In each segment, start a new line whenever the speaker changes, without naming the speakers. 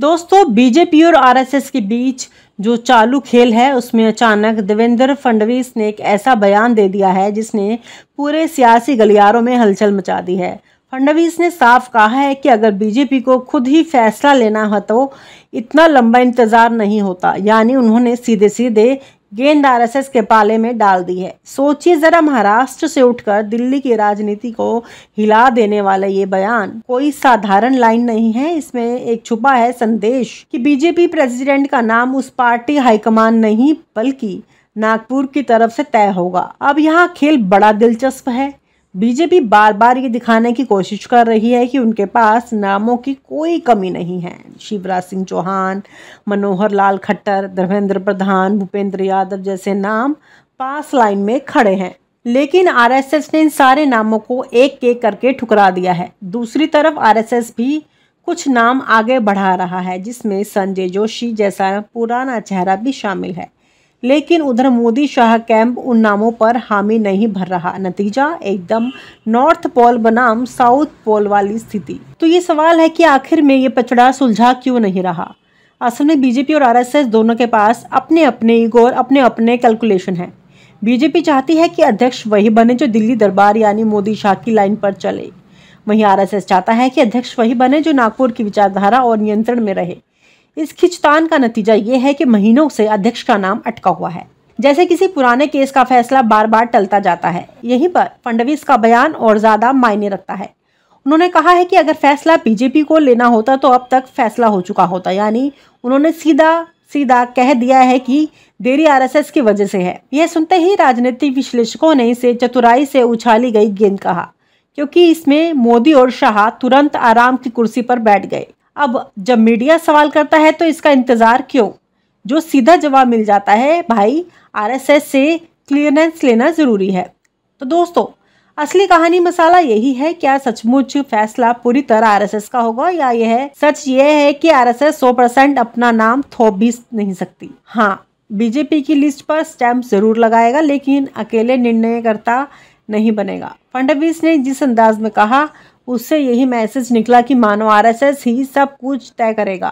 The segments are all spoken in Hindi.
दोस्तों, बीजेपी और आरएसएस के बीच जो चालू खेल है उसमें अचानक देवेंद्र फडणवीस ने एक ऐसा बयान दे दिया है जिसने पूरे सियासी गलियारों में हलचल मचा दी है। फडणवीस ने साफ कहा है कि अगर बीजेपी को खुद ही फैसला लेना हो तो इतना लंबा इंतजार नहीं होता। यानी उन्होंने सीधे सीधे गेंद आरएसएस के पाले में डाल दी है। सोचिए जरा, महाराष्ट्र से उठकर दिल्ली की राजनीति को हिला देने वाला ये बयान कोई साधारण लाइन नहीं है। इसमें एक छुपा है संदेश कि बीजेपी प्रेसिडेंट का नाम उस पार्टी हाईकमान नहीं बल्कि नागपुर की तरफ से तय होगा। अब यहाँ खेल बड़ा दिलचस्प है। बीजेपी बार बार ये दिखाने की कोशिश कर रही है कि उनके पास नामों की कोई कमी नहीं है। शिवराज सिंह चौहान, मनोहर लाल खट्टर, धर्मेंद्र प्रधान, भूपेंद्र यादव जैसे नाम पास लाइन में खड़े हैं, लेकिन आरएसएस ने इन सारे नामों को एक एक करके ठुकरा दिया है। दूसरी तरफ आरएसएस भी कुछ नाम आगे बढ़ा रहा है, जिसमें संजय जोशी जैसा पुराना चेहरा भी शामिल है। लेकिन उधर मोदी शाह कैंप उन नामों पर हामी नहीं भर रहा। नतीजा एकदम नॉर्थ पोल बनाम साउथ पोल वाली स्थिति। तो ये सवाल है कि आखिर में ये पचड़ा सुलझा क्यों नहीं रहा। असल में बीजेपी और आरएसएस दोनों के पास अपने अपने ईगो और अपने अपने कैलकुलेशन है। बीजेपी चाहती है कि अध्यक्ष वही बने जो दिल्ली दरबार यानी मोदी शाह की लाइन पर चले। वहीं आरएसएस चाहता है कि अध्यक्ष वही बने जो नागपुर की विचारधारा और नियंत्रण में रहे। इस खिंचतान का नतीजा ये है कि महीनों से अध्यक्ष का नाम अटका हुआ है, जैसे किसी पुराने केस का फैसला बार बार टलता जाता है। यहीं पर फडणवीस का बयान और ज्यादा मायने रखता है। उन्होंने कहा है कि अगर फैसला बीजेपी को लेना होता तो अब तक फैसला हो चुका होता। यानी उन्होंने सीधा सीधा कह दिया है कि देरी आरएसएस की वजह से है। यह सुनते ही राजनीतिक विश्लेषकों ने इसे चतुराई से उछाली गई गेंद कहा, क्योंकि इसमें मोदी और शाह तुरंत आराम की कुर्सी पर बैठ गए। अब जब मीडिया सवाल करता है तो इसका इंतजार क्यों, जो सीधा जवाब मिल जाता है, भाई आरएसएस से क्लियरेंस लेना जरूरी है। तो दोस्तों, असली कहानी मसाला यही है, क्या सचमुच फैसला पूरी तरह आरएसएस का होगा या यह सच ये है कि आरएसएस 100% अपना नाम थोप भी नहीं सकती। हाँ, बीजेपी की लिस्ट पर स्टैंप जरूर लगाएगा, लेकिन अकेले निर्णयकर्ता नहीं बनेगा। फडणवीस ने जिस अंदाज में कहा उससे यही मैसेज निकला कि मानो आरएसएस ही सब कुछ तय करेगा।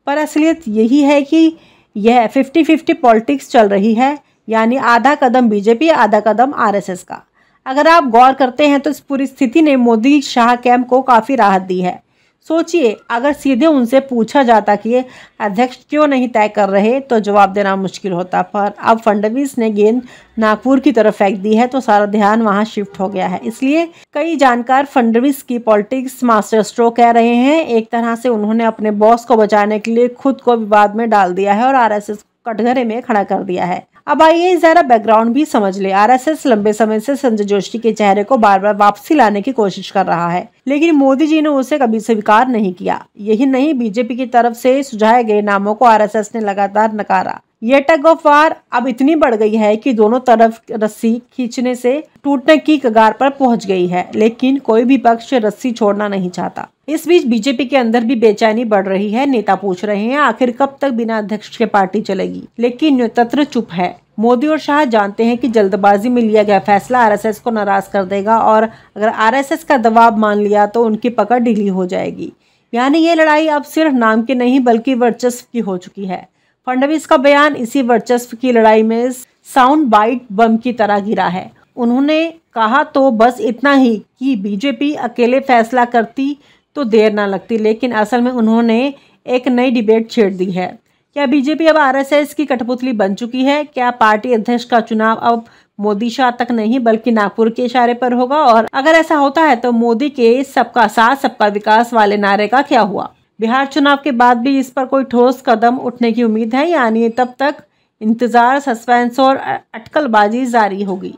पर असलियत यही है कि यह 50-50 पॉलिटिक्स चल रही है, यानी आधा कदम बीजेपी आधा कदम आरएसएस का। अगर आप गौर करते हैं तो इस पूरी स्थिति ने मोदी शाह कैंप को काफ़ी राहत दी है। सोचिए, अगर सीधे उनसे पूछा जाता कि ये अध्यक्ष क्यों नहीं तय कर रहे तो जवाब देना मुश्किल होता, पर अब फडणवीस ने गेंद नागपुर की तरफ फेंक दी है तो सारा ध्यान वहां शिफ्ट हो गया है। इसलिए कई जानकार फडणवीस की पॉलिटिक्स मास्टर स्ट्रोक कह रहे हैं। एक तरह से उन्होंने अपने बॉस को बचाने के लिए खुद को विवाद में डाल दिया है और आरएसएस कटघरे में खड़ा कर दिया है। अब आइए जरा बैकग्राउंड भी समझ ले। आरएसएस लंबे समय से संजय जोशी के चेहरे को बार बार वापसी लाने की कोशिश कर रहा है, लेकिन मोदी जी ने उसे कभी स्वीकार नहीं किया। यही नहीं, बीजेपी की तरफ से सुझाए गए नामों को आरएसएस ने लगातार नकारा। ये टग ऑफ वार अब इतनी बढ़ गई है कि दोनों तरफ रस्सी खींचने से टूटने की कगार पर पहुंच गई है, लेकिन कोई भी पक्ष रस्सी छोड़ना नहीं चाहता। इस बीच बीजेपी के अंदर भी बेचैनी बढ़ रही है। नेता पूछ रहे हैं आखिर कब तक बिना अध्यक्ष के पार्टी चलेगी, लेकिन नेतृत्व चुप है। मोदी और शाह जानते हैं कि जल्दबाजी में लिया गया फैसला आरएसएस को नाराज कर देगा और अगर आरएसएस का दबाव मान लिया तो उनकी पकड़ ढीली हो जाएगी। यानी ये लड़ाई अब सिर्फ नाम की नहीं बल्कि वर्चस्व की हो चुकी है। फडणवीस का बयान इसी वर्चस्व की लड़ाई में साउंड बाइट बम की तरह गिरा है। उन्होंने कहा तो बस इतना ही कि बीजेपी अकेले फैसला करती तो देर ना लगती, लेकिन असल में उन्होंने एक नई डिबेट छेड़ दी है। क्या बीजेपी अब आरएसएस की कठपुतली बन चुकी है? क्या पार्टी अध्यक्ष का चुनाव अब मोदी शाह तक नहीं बल्कि नागपुर के इशारे पर होगा? और अगर ऐसा होता है तो मोदी के सबका साथ सबका विकास वाले नारे का क्या हुआ? बिहार चुनाव के बाद भी इस पर कोई ठोस कदम उठने की उम्मीद है, यानी तब तक इंतजार, सस्पेंस और अटकलबाजी जारी होगी।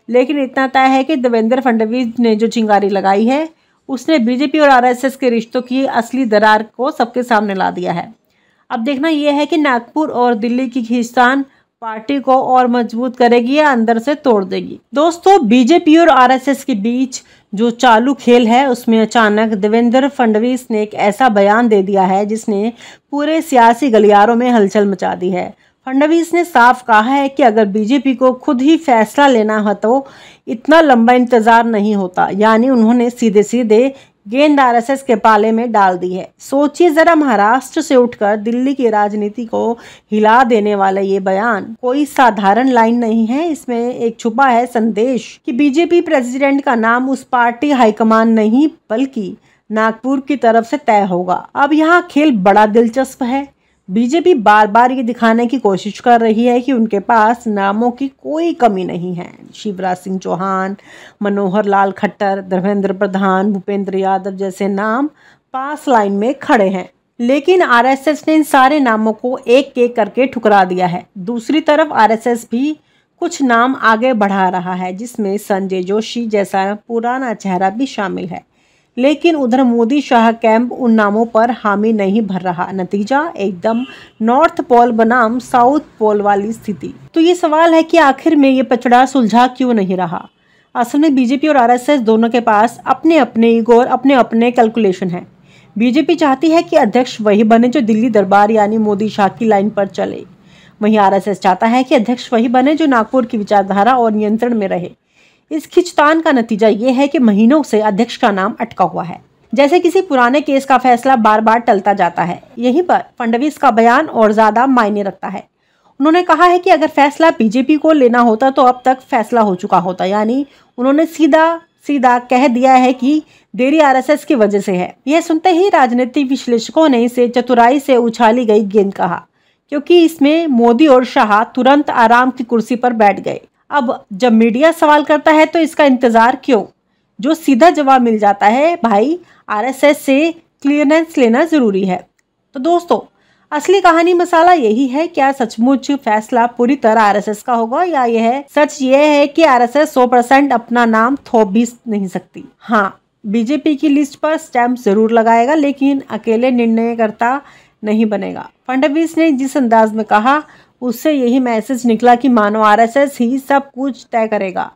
लेकिन इतना तय है कि देवेंद्र फडणवीस ने जो चिंगारी लगाई है उसने बीजेपी और आरएसएस के रिश्तों की असली दरार को सबके सामने ला दिया है। अब देखना यह है कि नागपुर और दिल्ली की खींचतान पार्टी को और मजबूत करेगी या अंदर से तोड़ देगी। दोस्तों, बीजेपी और आरएसएस के बीच जो चालू खेल है उसमें अचानक देवेंद्र फडणवीस ने एक ऐसा बयान दे दिया है जिसने पूरे सियासी गलियारों में हलचल मचा दी है। फडणवीस ने साफ कहा है कि अगर बीजेपी को खुद ही फैसला लेना हो तो इतना लंबा इंतजार नहीं होता। यानी उन्होंने सीधे सीधे गेंद आरएसएस के पाले में डाल दी है। सोचिए जरा, महाराष्ट्र से उठकर दिल्ली की राजनीति को हिला देने वाला ये बयान कोई साधारण लाइन नहीं है। इसमें एक छुपा है संदेश कि बीजेपी प्रेसिडेंट का नाम उस पार्टी हाईकमान नहीं बल्कि नागपुर की तरफ से तय होगा। अब यहाँ खेल बड़ा दिलचस्प है। बीजेपी बार बार ये दिखाने की कोशिश कर रही है कि उनके पास नामों की कोई कमी नहीं है। शिवराज सिंह चौहान, मनोहर लाल खट्टर, धर्मेंद्र प्रधान, भूपेंद्र यादव जैसे नाम पास लाइन में खड़े हैं, लेकिन आरएसएस ने इन सारे नामों को एक एक करके ठुकरा दिया है। दूसरी तरफ आरएसएस भी कुछ नाम आगे बढ़ा रहा है, जिसमें संजय जोशी जैसा पुराना चेहरा भी शामिल है, लेकिन उधर मोदी शाह कैंप उन नामों पर हामी नहीं भर रहा। नतीजा एकदम नॉर्थ पोल बनाम साउथ पोल वाली स्थिति। तो ये सवाल है कि आखिर में ये पचड़ा सुलझा क्यों नहीं रहा। असल में बीजेपी और आरएसएस दोनों के पास अपने अपने ईगो और अपने अपने कैलकुलेशन है। बीजेपी चाहती है कि अध्यक्ष वही बने जो दिल्ली दरबार यानी मोदी शाह की लाइन पर चले, वहीं आरएसएस चाहता है कि अध्यक्ष वही बने जो नागपुर की विचारधारा और नियंत्रण में रहे। इस खिंचतान का नतीजा ये है कि महीनों से अध्यक्ष का नाम अटका हुआ है, जैसे किसी पुराने केस का फैसला बार बार टलता जाता है। यहीं पर फडणवीस का बयान और ज्यादा मायने रखता है। उन्होंने कहा है कि अगर फैसला बीजेपी को लेना होता तो अब तक फैसला हो चुका होता, यानी उन्होंने सीधा कह दिया है कि देरी आरएसएस की वजह से है। यह सुनते ही राजनीतिक विश्लेषकों ने इसे चतुराई से उछाली गई गेंद कहा, क्योंकि इसमें मोदी और शाह तुरंत आराम की कुर्सी पर बैठ गए। अब जब मीडिया सवाल करता है तो इसका इंतजार क्यों, जो सीधा जवाब मिल जाता है, भाई आरएसएस से क्लियरेंस लेना जरूरी है। तो दोस्तों, असली कहानी मसाला यही है, क्या सचमुच फैसला पूरी तरह आरएसएस का होगा या यह सच ये है कि आरएसएस 100% अपना नाम थोप भी नहीं सकती। हाँ, बीजेपी की लिस्ट पर स्टैंप जरूर लगाएगा, लेकिन अकेले निर्णयकर्ता नहीं बनेगा। फडणवीस ने जिस अंदाज में कहा उससे यही मैसेज निकला कि मानो आरएसएस ही सब कुछ तय करेगा,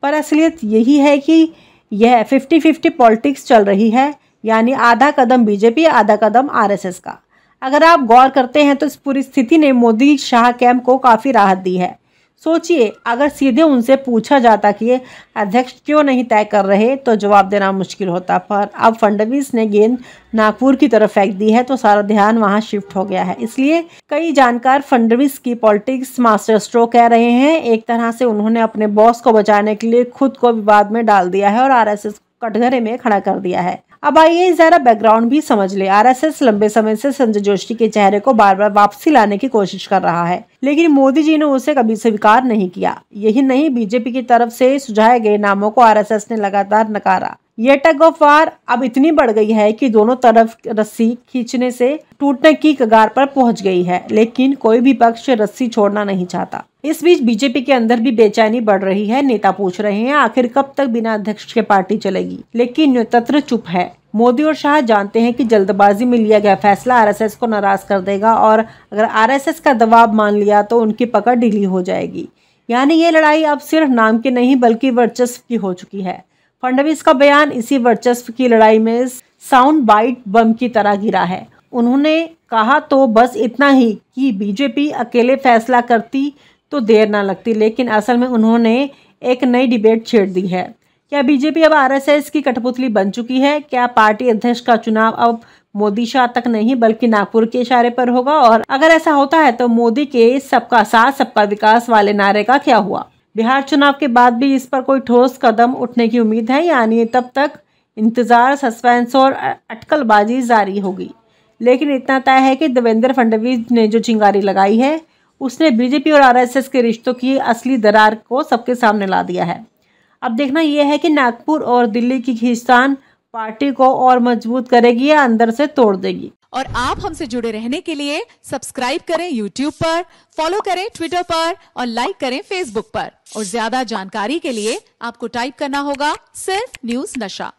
पर असलियत यही है कि यह 50-50 पॉलिटिक्स चल रही है, यानी आधा कदम बीजेपी आधा कदम आरएसएस का। अगर आप गौर करते हैं तो इस पूरी स्थिति ने मोदी शाह कैंप को काफी राहत दी है। सोचिए, अगर सीधे उनसे पूछा जाता कि अध्यक्ष क्यों नहीं तय कर रहे तो जवाब देना मुश्किल होता, पर अब फडणवीस ने गेंद नागपुर की तरफ फेंक दी है तो सारा ध्यान वहां शिफ्ट हो गया है। इसलिए कई जानकार फडणवीस की पॉलिटिक्स मास्टर स्ट्रोक कह रहे हैं। एक तरह से उन्होंने अपने बॉस को बचाने के लिए खुद को विवाद में डाल दिया है और आरएसएस कटघरे में खड़ा कर दिया है। अब आइए जरा बैकग्राउंड भी समझ ले। आरएसएस लंबे समय से संजय जोशी के चेहरे को बार बार वापसी लाने की कोशिश कर रहा है, लेकिन मोदी जी ने उसे कभी स्वीकार नहीं किया। यही नहीं, बीजेपी की तरफ से सुझाए गए नामों को आरएसएस ने लगातार नकारा। यह टग ऑफ वार अब इतनी बढ़ गई है कि दोनों तरफ रस्सी खींचने से टूटने की कगार पर पहुंच गई है, लेकिन कोई भी पक्ष रस्सी छोड़ना नहीं चाहता। इस बीच बीजेपी के अंदर भी बेचैनी बढ़ रही है। नेता पूछ रहे हैं आखिर कब तक बिना अध्यक्ष के पार्टी चलेगी, लेकिन तंत्र चुप है। मोदी और शाह जानते हैं कि जल्दबाजी में लिया गया फैसला आरएसएस को नाराज कर देगा और अगर आरएसएस का दबाव मान लिया तो उनकी पकड़ ढीली हो जाएगी। यानी ये लड़ाई अब सिर्फ नाम की नहीं बल्कि वर्चस्व की हो चुकी है। फडणवीस का बयान इसी वर्चस्व की लड़ाई में साउंड बाइट बम की तरह गिरा है। उन्होंने कहा तो बस इतना ही कि बीजेपी अकेले फैसला करती तो देर ना लगती, लेकिन असल में उन्होंने एक नई डिबेट छेड़ दी है। क्या बीजेपी अब आरएसएस की कठपुतली बन चुकी है? क्या पार्टी अध्यक्ष का चुनाव अब मोदी शाह तक नहीं बल्कि नागपुर के इशारे पर होगा? और अगर ऐसा होता है तो मोदी के सबका साथ सबका विकास वाले नारे का क्या हुआ? बिहार चुनाव के बाद भी इस पर कोई ठोस कदम उठने की उम्मीद है, यानी तब तक इंतजार, सस्पेंस और अटकलबाजी जारी होगी। लेकिन इतना तय है कि देवेंद्र फडणवीस ने जो चिंगारी लगाई है उसने बीजेपी और आरएसएस के रिश्तों की असली दरार को सबके सामने ला दिया है। अब देखना यह है कि नागपुर और दिल्ली की खींचतान पार्टी को और मजबूत करेगी या अंदर से तोड़ देगी।
और आप हमसे जुड़े रहने के लिए सब्सक्राइब करें YouTube पर, फॉलो करें Twitter पर और लाइक करें Facebook पर। और ज्यादा जानकारी के लिए आपको टाइप करना होगा सिर्फ न्यूज़ नशा।